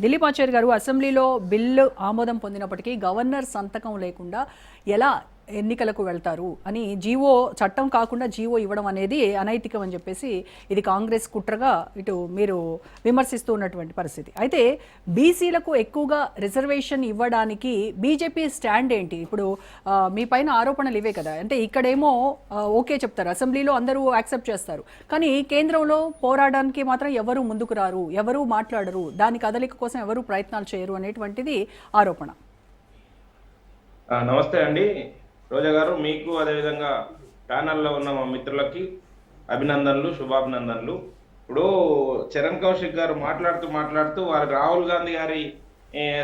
దిలీప్ ఆచార్య గారు, అసెంబ్లీలో బిల్లు ఆమోదం పొందినప్పటికీ గవర్నర్ సంతకం లేకుండా ఎలా ఎన్నికలకు వెళ్తారు అని జీవో, చట్టం కాకుండా జీవో ఇవ్వడం అనేది అనైతికం అని చెప్పేసి ఇది కాంగ్రెస్ కుట్రగా ఇటు మీరు విమర్శిస్తూ ఉన్నటువంటి పరిస్థితి. అయితే బీసీలకు ఎక్కువగా రిజర్వేషన్ ఇవ్వడానికి బీజేపీ స్టాండ్ ఏంటి? ఇప్పుడు మీ పైన ఆరోపణలు ఇవే కదా, అంటే ఇక్కడేమో ఓకే చెప్తారు, అసెంబ్లీలో అందరూ యాక్సెప్ట్ చేస్తారు, కానీ కేంద్రంలో పోరాడడానికి మాత్రం ఎవరు ముందుకు రారు, ఎవరు మాట్లాడరు, దాని కదలిక కోసం ఎవరు ప్రయత్నాలు చేయరు అనేటువంటిది ఆరోపణ. నమస్తే అండి రోజా గారు, మీకు అదేవిధంగా ప్యానల్లో ఉన్న మా మిత్రులకి అభినందనలు, శుభాభినందనలు. ఇప్పుడు చరణ్ కౌశిక్ గారు మాట్లాడుతూ వారి రాహుల్ గాంధీ గారి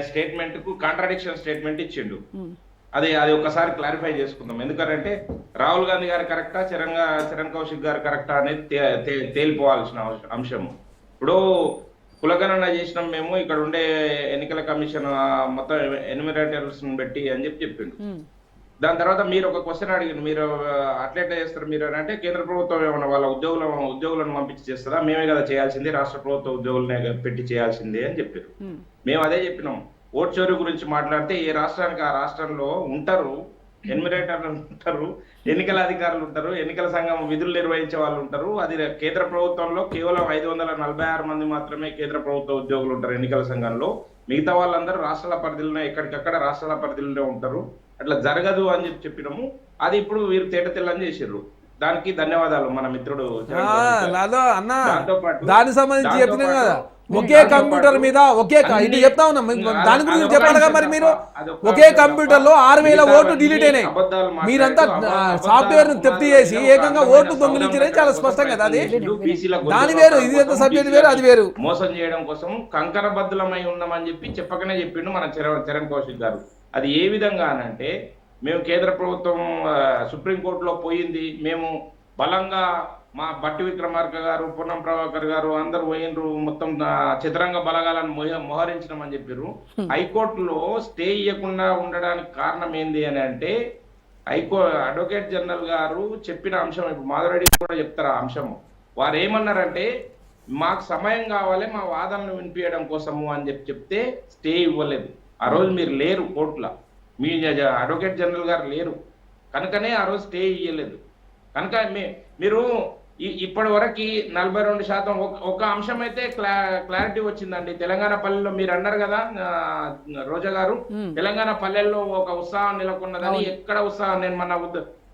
స్టేట్మెంట్కు కాంట్రాడిక్షన్ స్టేట్మెంట్ ఇచ్చిండు. అది ఒకసారి క్లారిఫై చేసుకుందాం. ఎందుకంటే రాహుల్ గాంధీ గారు కరెక్టా, చరణ్ కౌశిక్ గారు కరెక్టా అనేది తేలిపోవాల్సిన అంశము. ఇప్పుడు కులగణన చేసినాం మేము, ఇక్కడ ఉండే ఎన్నికల కమిషన్ మొత్తం ఎన్యూమరేటర్స్ పెట్టి అని చెప్పిండు. దాని తర్వాత మీరు ఒక క్వశ్చన్ అడిగింది, మీరు అట్లెట్లా చేస్తారు మీరు అని అంటే, కేంద్ర ప్రభుత్వం ఏమన్నా వాళ్ళ ఉద్యోగులను పంపించి చేస్తుందా, మేమే కదా చేయాల్సింది, రాష్ట్ర ప్రభుత్వ ఉద్యోగులనే పెట్టి చేయాల్సిందే అని చెప్పారు. మేము అదే చెప్పినాం. ఓట్ చోరీ గురించి మాట్లాడితే ఏ రాష్ట్రానికి ఆ రాష్ట్రంలో ఉంటారు, ఎన్యూమరేటర్లు ఉంటారు, ఎన్నికల అధికారులు ఉంటారు, ఎన్నికల సంఘం విధులు నిర్వహించే వాళ్ళు ఉంటారు. అది కేంద్ర ప్రభుత్వంలో కేవలం 546 మంది మాత్రమే కేంద్ర ప్రభుత్వ ఉద్యోగులు ఉంటారు ఎన్నికల సంఘంలో. మిగతా వాళ్ళందరూ రాష్ట్రాల పరిధిలోనే, ఎక్కడికక్కడ రాష్ట్రాల పరిధిలోనే ఉంటారు. అట్లా జరగదు అని చెప్పినాము. అది ఇప్పుడు వీరు తేటతెల్లని చేసారు. దానికి ధన్యవాదాలు మన మిత్రుడు. దానికి సంబంధించి చెప్పినా కదా, ఒకే కంప్యూటర్ మీద ఇది చెప్తా ఉన్నాం, దాని గురించి చెప్పాలి కదా. మరి మీరు ఒకే కంప్యూటర్ లో 6000 ఓట్లు డిలీట్ అయినాయి, మీరంతా సాఫ్ట్వేర్ ను తెప్తి చేసి ఏకంగా ఓట్లు దొంగిలించారని చాలా స్పష్టం కదా. అది దాని వేరు, ఇది ఎంత సబ్జెక్ట్ వేరు, అది వేరు. మోసం చేయడం కోసం కంకణబద్ధులమై ఉన్నామని చెప్పకనే చెప్పిండు మన చరణ్ కౌశిక్ గారు. అది ఏ విధంగా అనంటే, మేము కేంద్ర ప్రభుత్వం సుప్రీంకోర్టులో పోయింది, మేము బలంగా మా బట్టి విక్రమార్క గారు, పొన్నం ప్రభాకర్ గారు అందరూ పోయినరు, మొత్తం చతురంగ బలగాలను మోహరించినామని చెప్పారు. హైకోర్టులో స్టే ఇవ్వకుండా ఉండడానికి కారణం ఏంది అని అంటే, అడ్వకేట్ జనరల్ గారు చెప్పిన అంశం, ఇప్పుడు మాధవరెడ్డి కూడా చెప్తారు ఆ అంశము. వారు ఏమన్నారంటే, మాకు సమయం కావాలి మా వాదనలు వినిపించడం కోసము అని చెప్తే స్టే ఇవ్వలేదు. ఆ రోజు మీరు లేరు కోర్టులో, మీ అడ్వకేట్ జనరల్ గారు లేరు కనుకనే ఆ రోజు స్టే ఇవ్వలేదు. కనుక మీరు ఇప్పటి వరకు 42% ఒక అంశం అయితే క్లారిటీ వచ్చిందండి. తెలంగాణ పల్లెల్లో మీరు అన్నారు కదా రోజా గారు, తెలంగాణ పల్లెల్లో ఒక ఉత్సాహం నెలకొన్నదని. ఎక్కడ ఉత్సాహం, నేను మన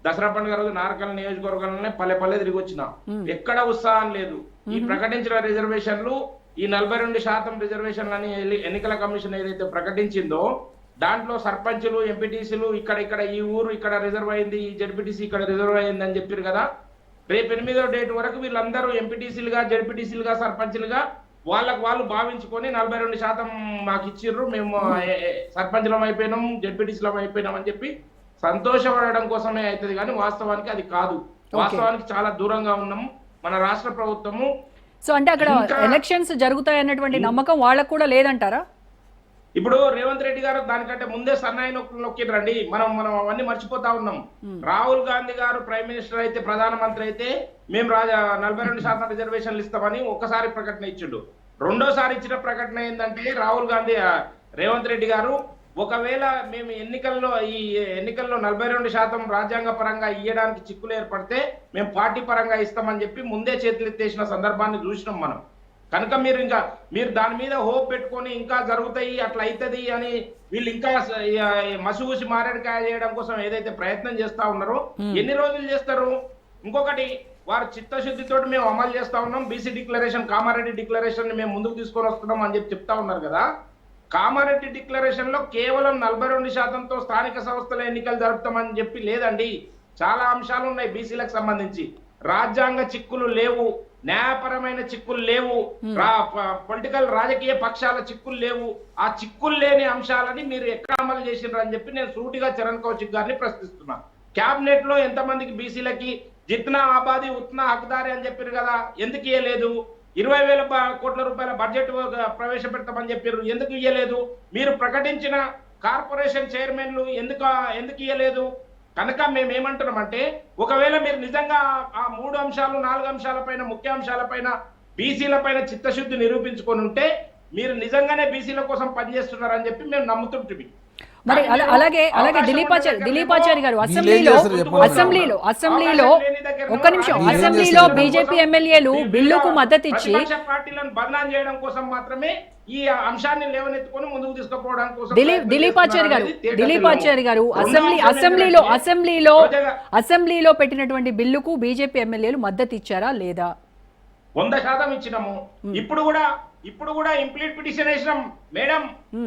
దసరా పండుగ రోజు నారకల్ నియోజకవర్గంలోనే పల్లె తిరిగి వచ్చిన, ఎక్కడ ఉత్సాహం లేదు. ఈ ప్రకటించిన రిజర్వేషన్లు, ఈ 42% రిజర్వేషన్లని ఎన్నికల కమిషన్ ఏదైతే ప్రకటించిందో, దాంట్లో సర్పంచులు, ఎంపీటీసీలు ఇక్కడ ఈ ఊరు ఇక్కడ రిజర్వ్ అయింది, ఈ జడ్పీటీసీ ఇక్కడ రిజర్వ్ అయింది అని చెప్పారు కదా. రేపు 8వ డేట్ వరకు వీళ్ళందరూ ఎంపీటీసీలుగా, జడ్పీటీసీలుగా, సర్పంచులుగా వాళ్ళు భావించుకొని 42% మాకు ఇచ్చిర్రు, మేము సర్పంచులం అయిపోయినాం, జడ్పీటీసీలం అయిపోయినాం అని చెప్పి సంతోషపడడం కోసమే అవుతుంది, కానీ వాస్తవానికి అది కాదు. వాస్తవానికి చాలా దూరంగా ఉన్నాము మన రాష్ట్ర ప్రభుత్వము. సో అంటే అక్కడ ఎలక్షన్స్ జరుగుతాయన్నటువంటి నమ్మకం వాళ్ళకు కూడా లేదంటారా? ఇప్పుడు రేవంత్ రెడ్డి గారు దానికంటే ముందే సన్నాయి నొక్కిరండి. మనం అవన్నీ మర్చిపోతా ఉన్నాం. రాహుల్ గాంధీ గారు ప్రైమ్ మినిస్టర్ అయితే, ప్రధానమంత్రి అయితే, మేము 42% రిజర్వేషన్లు ఇస్తామని ఒకసారి ప్రకటన ఇచ్చిండు. రెండోసారి ఇచ్చిన ప్రకటన ఏంటంటే, రేవంత్ రెడ్డి గారు, ఒకవేళ మేము ఈ ఎన్నికల్లో 42% రాజ్యాంగ పరంగా ఇయ్యడానికి చిక్కులు ఏర్పడితే మేము పార్టీ పరంగా ఇస్తామని చెప్పి ముందే చేతులెత్తేసిన సందర్భాన్ని చూసినాం మనం. కనుక మీరు దాని మీద హోప్ పెట్టుకొని ఇంకా జరుగుతాయి, అట్లా అవుతుంది అని వీళ్ళు ఇంకా మసిగూసి మారేడుకాయ చేయడం కోసం ఏదైతే ప్రయత్నం చేస్తా ఉన్నారో, ఎన్ని రోజులు చేస్తారు? ఇంకొకటి, వారు చిత్తశుద్ధితో మేము అమలు చేస్తా ఉన్నాం, బీసీ డిక్లరేషన్, కామారెడ్డి డిక్లరేషన్ మేము ముందుకు తీసుకొని వస్తున్నాం అని చెప్తా ఉన్నారు కదా. కామారెడ్డి డిక్లరేషన్ లో కేవలం 42%తో స్థానిక సంస్థల ఎన్నికలు జరుపుతామని చెప్పి లేదండి. చాలా అంశాలు ఉన్నాయి బీసీలకు సంబంధించి. రాజ్యాంగ చిక్కులు లేవు, న్యాయపరమైన చిక్కులు లేవు, పొలిటికల్ రాజకీయ పక్షాల చిక్కులు లేవు. ఆ చిక్కులు లేని అంశాలని మీరు ఎక్కడ అమలు చేసినారు అని చెప్పి నేను సూటిగా చరణ్ కౌశిక్ గారిని ప్రశ్నిస్తున్నా. క్యాబినెట్ లో ఎంతమందికి బీసీలకి జిత్నా ఆబాది ఉత్నా హక్దారి అని చెప్పారు కదా, ఎందుకు ఇయ్యలేదు? 20,000 కోట్ల రూపాయల బడ్జెట్ ప్రవేశపెడతామని చెప్పారు, ఎందుకు ఇయ్యలేదు? మీరు ప్రకటించిన కార్పొరేషన్ చైర్మన్లు ఎందుకు ఇయ్యలేదు? కనుక మేమేమంటున్నామంటే, ఒకవేళ మీరు నిజంగా ఆ 3 అంశాలు 4 అంశాలపైన, ముఖ్య అంశాలపైన, బీసీల పైన చిత్తశుద్ధి నిరూపించుకొని ఉంటే మీరు నిజంగానే బీసీల కోసం పనిచేస్తున్నారని చెప్పి మేము నమ్ముతుంటుంది. మరి అలాగే దిలీపాచారి గారు అసెంబ్లీలో ఒక్క నిమిషం, అసెంబ్లీలో బీజేపీ ఎమ్మెల్యేలు బిల్లుకు మద్దతు ఇచ్చి పార్టీలను బదనాం చేయడం కోసం మాత్రమే ఈ అంశాన్ని లేవనెత్తుకొని ముందుకు తీసుకుపోవడం కోసం దిలీపాచారి గారు అసెంబ్లీలో పెట్టినటువంటి బిల్లుకు బీజేపీ ఎమ్మెల్యేలు మద్దతు ఇచ్చారా లేదా? 100% ఇచ్చినాము. ఇప్పుడు కూడా ఇంప్లీట్ పిటిషన్ వేసినాం మేడం.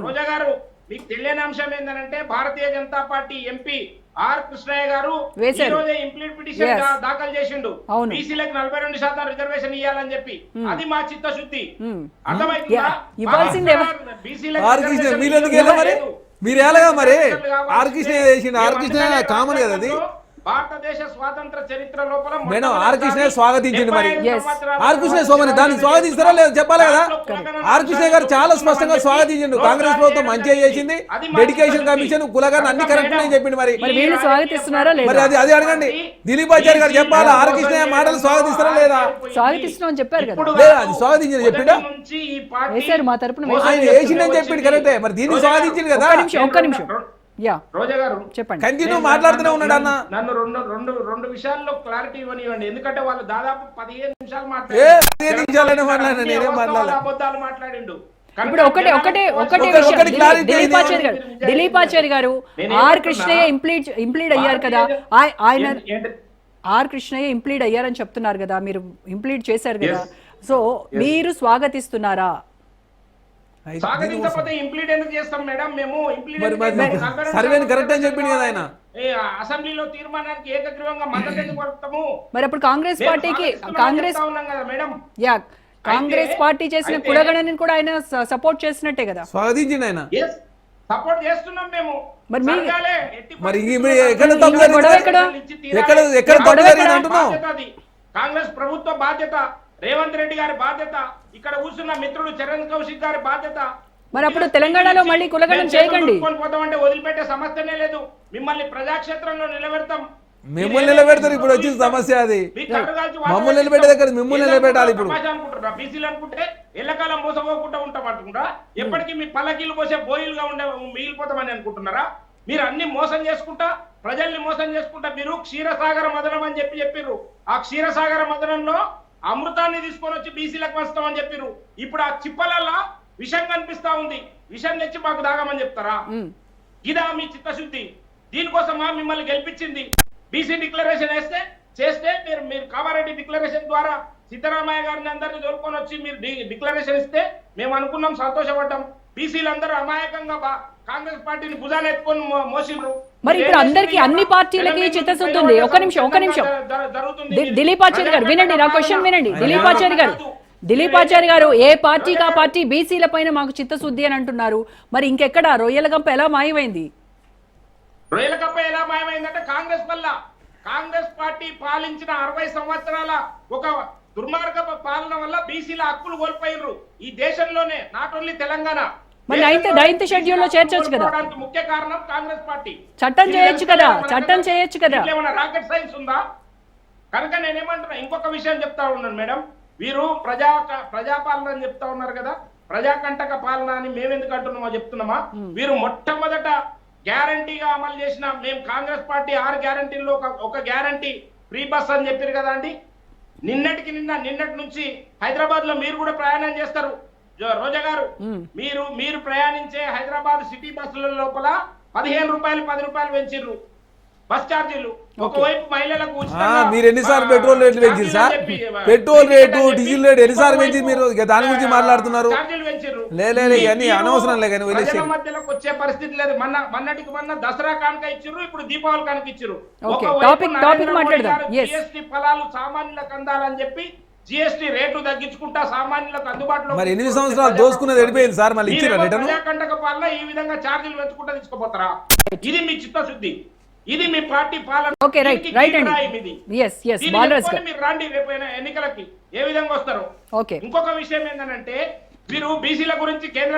రోజా గారు, మీకు తెలియని అంశం ఏంటంటే భారతీయ జనతా పార్టీ ఎంపీ ఆర్ కృష్ణయ్య గారు ఈ రోజే ఇంప్లీట్ పిటిషన్ దాఖలు చేసిండు. బీసీలకు 42% రిజర్వేషన్ ఇవ్వాలని చెప్పి. అది మా చిత్తశుద్ధి. అర్థమైతుందా? మీరు ఎలాగా మరి ఆర్ కృష్ణ కామన్ కదా అది. భారతదేశ స్వాతంత్ర చరిత్ర లోపల మేడం ఆర్ కృష్ణ స్వాగతించండి. మరి ఆర్ కృష్ణ సోమని దాన్ని స్వాగతిస్తారా లేదా చెప్పాలి కదా. ఆర్ కృష్ణ గారు చాలా స్పష్టంగా స్వాగతించండు. కాంగ్రెస్ ప్రభుత్వం మంచిగా చేసింది, డెడికేషన్ కమిషన్ కులగారిని అన్ని కరెక్ట్ అని చెప్పింది. మరి వీళ్ళు స్వాగతిస్తున్నారా లేదా? మరి అది అడగండి. దిలీపాచారి గారు చెప్పాలా ఆర్ కృష్ణ మాటలు స్వాగతిస్తారా లేదా? స్వాగతిస్తున్నాం చెప్పారు కదా. లేదా అది స్వాగతించని చెప్పిండా? వేశారు మా తరపున ఆయన వేసిందని చెప్పిండు కరెక్టే. మరి దీన్ని స్వాగతించింది కదా. ఒక్క నిమిషం రోజా గారు చెప్పండి. కంటిన్యూ మాట్లాడుతూనే ఉన్నాడు అన్న. నన్ను రెండు విషయాల్లో క్లారిటీ ఇవ్వనివ్వండి. ఎందుకంటే వాళ్ళు దాదాపు 15 నిమిషాలు అబద్ధాలు మాట్లాడిండు. ఇప్పుడు దిలీపాచారి గారు ఆర్ కృష్ణయ్య ఇంప్లీడ్ అయ్యారు కదా, ఆయన ఆర్ కృష్ణయ్య ఇంప్లీడ్ అయ్యారని చెప్తున్నారు కదా, మీరు ఇంప్లీడ్ చేశారు కదా, సో మీరు స్వాగతిస్తున్నారా? స్వాగతించకపోతే ఇంప్లీట్ ఎందుకు చేస్తాం మేడం? మేము సర్వేని కరెక్ట్ అని చెప్పింది కదా ఆయన. అసెంబ్లీలో తీర్మానానికి ఏకగ్రీవంగా మద్దతు ఎందుకు పలుకుతాము? మరి అప్పుడు కాంగ్రెస్ పార్టీకి ఉన్నాం కదా మేడం. కాంగ్రెస్ పార్టీ చేసిన కులగణని కూడా ఆయన సపోర్ట్ చేసినట్టే కదా. స్వాగతించింది ఆయన. సపోర్ట్ చేస్తున్నాం మేము. కాంగ్రెస్ ప్రభుత్వ బాధ్యత, రేవంత్ రెడ్డి గారి బాధ్యత, ఇక్కడ కూర్చున్న మిత్రుడు చరణ్ కౌశిక్ గారి బాధ్యత. మరి అప్పుడు తెలంగాణలో మళ్ళీ కులగణం చేయకండి. పోతామంటే వదిలిపెట్టే సమస్యనే లేదు. మిమ్మల్ని ప్రజాక్షేత్రంలో నిలబెడతాం. మిమ్మల్ని నిలబెడతారు. ఇప్పుడు వచ్చిన సమస్య అది. మమ్మల్ని నిలబెట్టే దగ్గర మిమ్మల్ని నిలబెట్టాలి. ఇప్పుడు అనుకుంటారా బీసీలు అనుకుంటే ఎల్లకాలం మోసపోకుండా ఉంటాం అనుకుంటారా? ఎప్పటికీ మీ పల్లకీలు పోసే బోయిలుగా ఉండే మిగిలిపోతామని అనుకుంటున్నారా? మీరు అన్ని మోసం చేసుకుంటా, ప్రజల్ని మోసం చేసుకుంటా మీరు క్షీరసాగర మదనం అని చెప్పిర్రు. ఆ క్షీరసాగర మదనంలో అమృతాన్ని తీసుకొని వచ్చి బీసీలకు వస్తామని చెప్పిర్రు. ఇప్పుడు ఆ చిప్పలల్లా విషం కనిపిస్తా ఉంది. విషం తెచ్చి మాకు దాగమని చెప్తారా? ఇదా మీ చిత్తశుద్ధి? దీనికోసమా మిమ్మల్ని గెలిపించింది? బీసీ డిక్లరేషన్ చేస్తే మీరు కామారెడ్డి డిక్లరేషన్ ద్వారా సిద్ధరామయ్య గారిని అందరినీ తోలుకొని వచ్చి మీరు డిక్లరేషన్ ఇస్తే మేము అనుకున్నాం, సంతోషపడ్డాం. బీసీలు అందరూ అమాయకంగా కాంగ్రెస్ పార్టీని భుజాలు ఎత్తుకొని మోసిండ్రు. మరి ఇప్పుడు అందరికి అన్ని పార్టీలకి చిత్తశుద్ధి ఉంది. ఒక నిమిషం దిలీపాచారి గారు వినండి, నా క్వశ్చన్ వినండి. దిలీపాచారి గారు ఏ పార్టీకి ఆ పార్టీ బీసీల పైన మాకు చిత్తశుద్ధి అని అంటున్నారు. మరి ఇంకెక్కడ రొయ్యలగంప ఎలా మాయమైంది? రొయ్యలగంప ఎలా మాయమైందంటే కాంగ్రెస్ వల్ల. కాంగ్రెస్ పార్టీ పాలించిన 60 సంవత్సరాల ఒక దుర్మార్గ పాలన వల్ల బీసీల హక్కులు కోల్పోయిర్రు ఈ దేశంలోనే, నాట్ ఓన్లీ తెలంగాణ. మరి నైన్త్ షెడ్యూల్ లో చేర్చొచ్చు కదా. ముఖ్య కారణం కాంగ్రెస్ పార్టీ. చట్టం చేయొచ్చు కదా. ఏమైనా రాకెట్ సైన్స్ ఉందా? కనుక నేనేమంటున్నా, ఇంకొక విషయం చెప్తా ఉన్నాను మేడం. వీరు ప్రజాపాలన అని చెప్తా ఉన్నారు కదా, ప్రజాకంటక పాలన అని మేమెందుకు అంటున్నామో చెప్తున్నామా? వీరు మొట్టమొదట గ్యారంటీగా అమలు చేసిన, మేము కాంగ్రెస్ పార్టీ 6 గ్యారంటీల్లో ఒక గ్యారంటీ ఫ్రీ బస్ అని చెప్పారు కదా అండి. నిన్నటి నుంచి హైదరాబాద్ లో మీరు కూడా ప్రయాణం చేస్తారు రోజా గారు. మీరు ప్రయాణించే హైదరాబాద్ సిటీ బస్సుల లోపల 15 రూపాయలు 10 రూపాయలు పెంచిర్రు బస్ ఛార్జీలు. ఒకవైపు మహిళలకు మీరు ఎన్నిసార్లు పెట్రోల్ రేట్లు పెంచారు sir? Petrol rate diesel rate ఎన్నిసార్లు పెంచి మీరు దాని గురించి మాట్లాడుతున్నారు? లేదు అనవసరం లేదు. మధ్యలోకి వచ్చే పరిస్థితి లేదు. మొన్న దసరా కానుక ఇచ్చిర్రు, ఇప్పుడు దీపావళి కానుక ఇచ్చిర్రు. జిఎస్టీ ఫలాలు సామాన్యులకు అందాలని చెప్పి జిఎస్టీ రేట్లు తగ్గించుకుంటా సామాన్యులకు అందుబాటులో. మరి 8 సంవత్సరాలు దోసుకునేది వెళ్ళిపోయింది సార్, మళ్ళీ ఇచ్చిరా రిటర్న్? ప్రజాకంటక పాలన ఈ విధంగా ఛార్జీలు పెంచుకుంటా తీసుకుపోతారా? ఇది మీ చిత్తశుద్ధి, ఇది మీ పార్టీ పాలన. మీరు రండి రేపు ఎన్నికలకి ఏ విధంగా వస్తారు. ఇంకొక విషయం ఏంటంటే, మీరు బీసీల గురించి కేంద్ర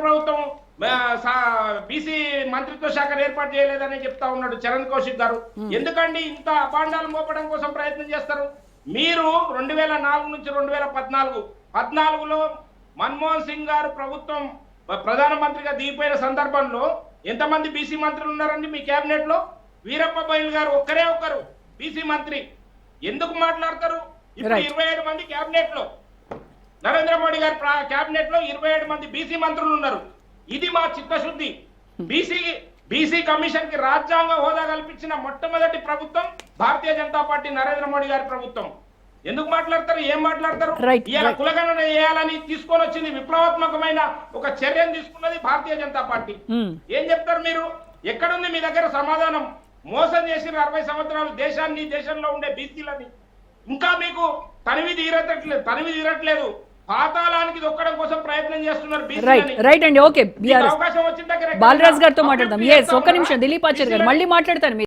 ప్రభుత్వం బీసీ మంత్రిత్వ శాఖను ఏర్పాటు చేయలేదని చెప్తా ఉన్నాడు చరణ్ కౌశిక్ గారు. ఎందుకండి ఇంత అపాండాలు మోపడం కోసం ప్రయత్నం చేస్తారు? మీరు 2004 నుంచి 2014లో మన్మోహన్ సింగ్ గారు ప్రభుత్వం ప్రధానమంత్రిగా దిగిపోయిన సందర్భంలో ఎంతమంది బీసీ మంత్రులు ఉన్నారండి మీ కేబినెట్ లో? వీరప్ప బయలు గారు ఒక్కరు బీసీ మంత్రి. ఎందుకు మాట్లాడతారు? ఇప్పుడు 27 మంది కేబినెట్ లో, నరేంద్ర మోడీ గారి కేబినెట్ లో 27 మంది బీసీ మంత్రులు ఉన్నారు. ఇది మా చిత్తశుద్ధి. బీసీ కమిషన్ కి రాజ్యాంగ హోదా కల్పించిన మొట్టమొదటి ప్రభుత్వం భారతీయ జనతా పార్టీ నరేంద్ర మోడీ గారి ప్రభుత్వం. ఎందుకు మాట్లాడతారు? ఏం మాట్లాడతారు? ఇలా కులగణన చేయాలని తీసుకొని వచ్చింది విప్లవాత్మకమైన ఒక చర్యను తీసుకున్నది భారతీయ జనతా పార్టీ. ఏం చెప్తారు మీరు? ఎక్కడుంది మీ దగ్గర సమాధానం? మోసం చేసిన 60 సంవత్సరాలు దేశాన్ని, దేశంలో ఉండే బీసీలని ఇంకా మీకు తనివి తీరట్లేదు. పాతాళానికి దొక్కడం కోసం ప్రయత్నం చేస్తున్నారు బీసీలని. రైట్ అండి, ఓకే. అవకాశం వచ్చిన దగ్గర బాలరాజ్ గారితో మాట్లాడదాం. ఒక్క నిమిషం, దిలీప్ ఆచార్య గారు మళ్ళీ మాట్లాడతాను.